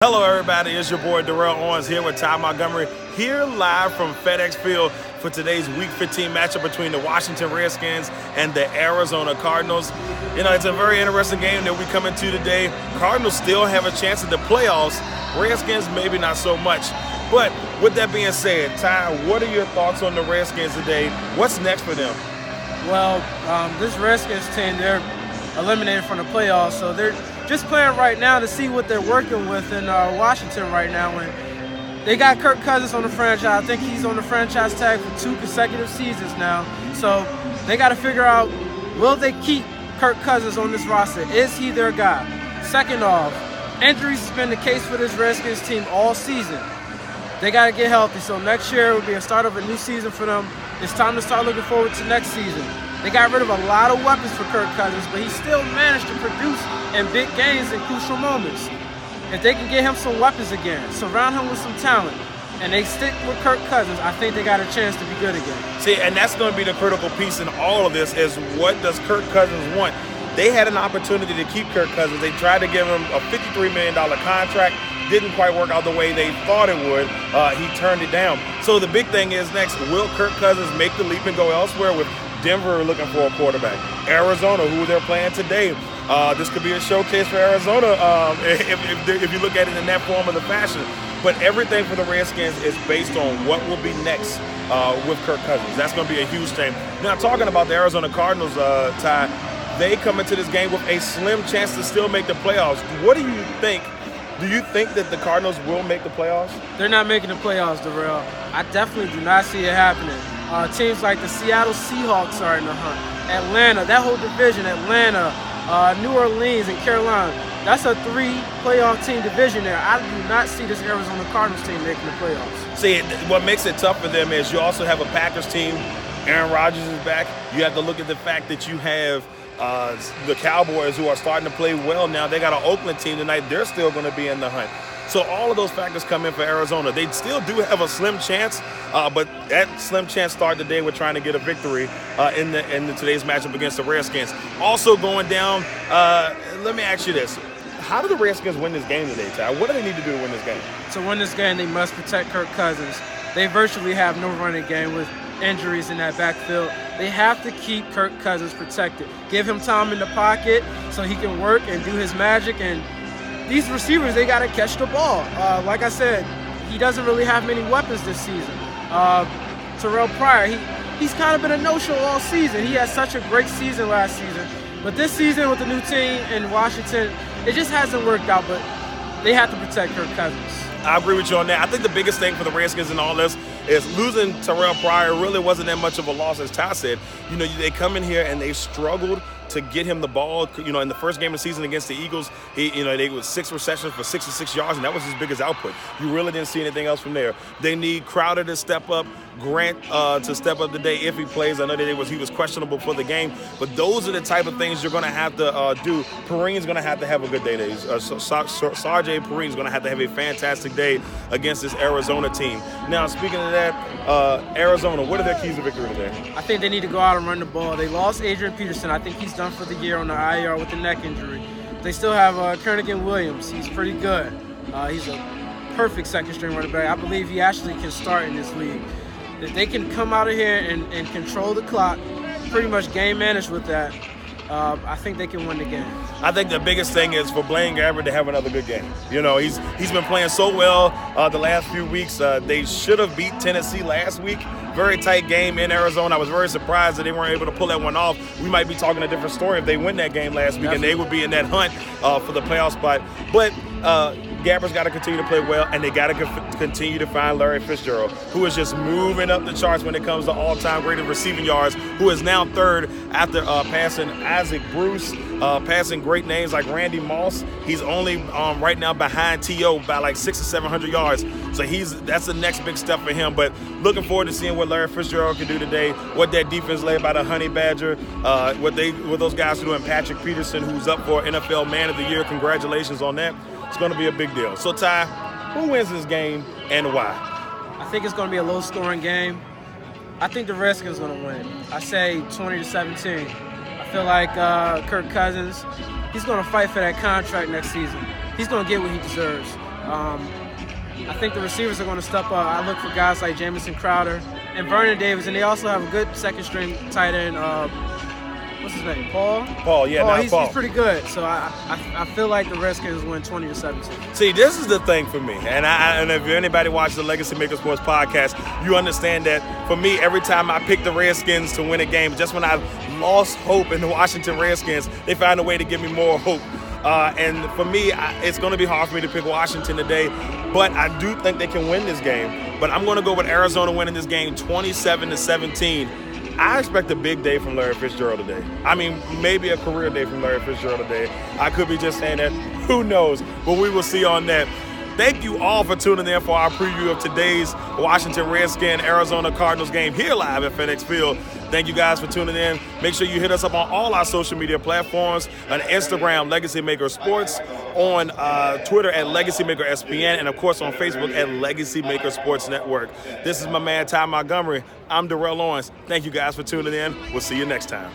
Hello everybody, it's your boy Darrell Owens here with Ty Montgomery, here live from FedEx Field for today's Week 15 matchup between the Washington Redskins and the Arizona Cardinals. You know, it's a very interesting game that we come into today. Cardinals still have a chance at the playoffs, Redskins maybe not so much. But with that being said, Ty, what are your thoughts on the Redskins today? What's next for them? Well, this Redskins team, they're eliminated from the playoffs, so they're just playing right now to see what they're working with in Washington right now. And they got Kirk Cousins on the franchise. I think he's on the franchise tag for 2 consecutive seasons now. So they got to figure out, will they keep Kirk Cousins on this roster? Is he their guy? Second off, injuries has been the case for this Redskins team all season. They got to get healthy. So next year will be a start of a new season for them. It's time to start looking forward to next season. They got rid of a lot of weapons for Kirk Cousins, but he still managed to produce in big games in crucial moments. If they can get him some weapons again, surround him with some talent, and they stick with Kirk Cousins, I think they got a chance to be good again. See, and that's going to be the critical piece in all of this is what does Kirk Cousins want? They had an opportunity to keep Kirk Cousins. They tried to give him a $53 million contract. Didn't quite work out the way they thought it would. He turned it down. So the big thing is next, will Kirk Cousins make the leap and go elsewhere? With Denver looking for a quarterback, Arizona, who they're playing today. This could be a showcase for Arizona if you look at it in that form of the fashion. But everything for the Redskins is based on what will be next with Kirk Cousins. That's going to be a huge thing. Now, talking about the Arizona Cardinals, Ty, they come into this game with a slim chance to still make the playoffs. What do you think? Do you think that the Cardinals will make the playoffs? They're not making the playoffs, Darrell. I definitely do not see it happening. Teams like the Seattle Seahawks are in the hunt. Atlanta, that whole division, Atlanta, New Orleans, and Carolina, that's a 3-playoff team division there. I do not see this Arizona Cardinals team making the playoffs. See, what makes it tough for them is you also have a Packers team. Aaron Rodgers is back. You have to look at the fact that you have the Cowboys, who are starting to play well now. They got an Oakland team tonight. They're still going to be in the hunt. So all of those factors come in for Arizona. They still do have a slim chance, but that slim chance started today with trying to get a victory in today's matchup against the Redskins. Also going down, let me ask you this. How do the Redskins win this game today, Ty? What do they need to do to win this game? To win this game, they must protect Kirk Cousins. They virtually have no running game with injuries in that backfield. They have to keep Kirk Cousins protected. Give him time in the pocket so he can work and do his magic. And these receivers, they got to catch the ball. Like I said, he doesn't really have many weapons this season. Terrell Pryor, he's kind of been a no-show all season. He had such a great season last season. But this season with the new team in Washington, it just hasn't worked out, but they have to protect Kirk Cousins. I agree with you on that. I think the biggest thing for the Redskins in all this is losing Terrell Pryor really wasn't that much of a loss, as Ty said. You know, they come in here and they struggled to get him the ball. You know, in the first game of the season against the Eagles, they was 6 receptions for 66 yards, and that was his biggest output. You really didn't see anything else from there. They need Crowder to step up, Grant to step up today if he plays. I know that he was questionable for the game, but those are the type of things you're going to have to do. Perrine's going to have a good day today. Sage Perrine's going to have a fantastic day against this Arizona team. Now, speaking of that, Arizona, what are their keys to victory today? I think they need to go out and run the ball. They lost Adrian Peterson. I think he's done for the year on the IR with the neck injury. They still have Kernigan Williams. He's pretty good. He's a perfect second-string running back. I believe he actually can start in this league. If they can come out of here and control the clock, pretty much game manage with that, I think they can win the game. I think the biggest thing is for Blaine Gabbert to have another good game. You know, he's been playing so well the last few weeks. They should have beat Tennessee last week. Very tight game in Arizona. I was very surprised that they weren't able to pull that one off. We might be talking a different story if they win that game last week, and they would be in that hunt for the playoff spot. But Gabbert's got to continue to play well, and they got to continue to find Larry Fitzgerald, who is just moving up the charts when it comes to all-time graded receiving yards, who is now third after passing Isaac Bruce, passing great names like Randy Moss. He's only right now behind T.O. by like 600 or 700 yards. So that's the next big step for him. But looking forward to seeing what Larry Fitzgerald can do today, what that defense led by the Honey Badger, what those guys are doing. Patrick Peterson, who's up for NFL Man of the Year. Congratulations on that. It's going to be a big deal. So, Ty, who wins this game and why? I think it's going to be a low-scoring game. I think the Redskins are going to win. I say 20-17. I feel like Kirk Cousins, he's going to fight for that contract next season. He's going to get what he deserves. I think the receivers are going to step up. I look for guys like Jamison Crowder and Vernon Davis, and they also have a good second-string tight end. What's his name? Paul? Paul. He's pretty good. So I feel like the Redskins win 20-17. See, this is the thing for me, and if anybody watches the LegacyMaker Sports podcast, you understand that for me, every time I pick the Redskins to win a game, just when I've lost hope in the Washington Redskins, they find a way to give me more hope. And for me, it's going to be hard for me to pick Washington today, but I do think they can win this game. But I'm going to go with Arizona winning this game 27-17. I expect a big day from Larry Fitzgerald today. I mean, maybe a career day from Larry Fitzgerald today. I could be just saying that. Who knows? But we will see on that. Thank you all for tuning in for our preview of today's Washington Redskins Arizona Cardinals game here live at FedEx Field. Thank you guys for tuning in. Make sure you hit us up on all our social media platforms, on Instagram, LegacyMaker Sports, on Twitter at LegacyMaker SPN, and of course on Facebook at LegacyMaker Sports Network. This is my man, Ty Montgomery. I'm Darrell Owens. Thank you guys for tuning in. We'll see you next time.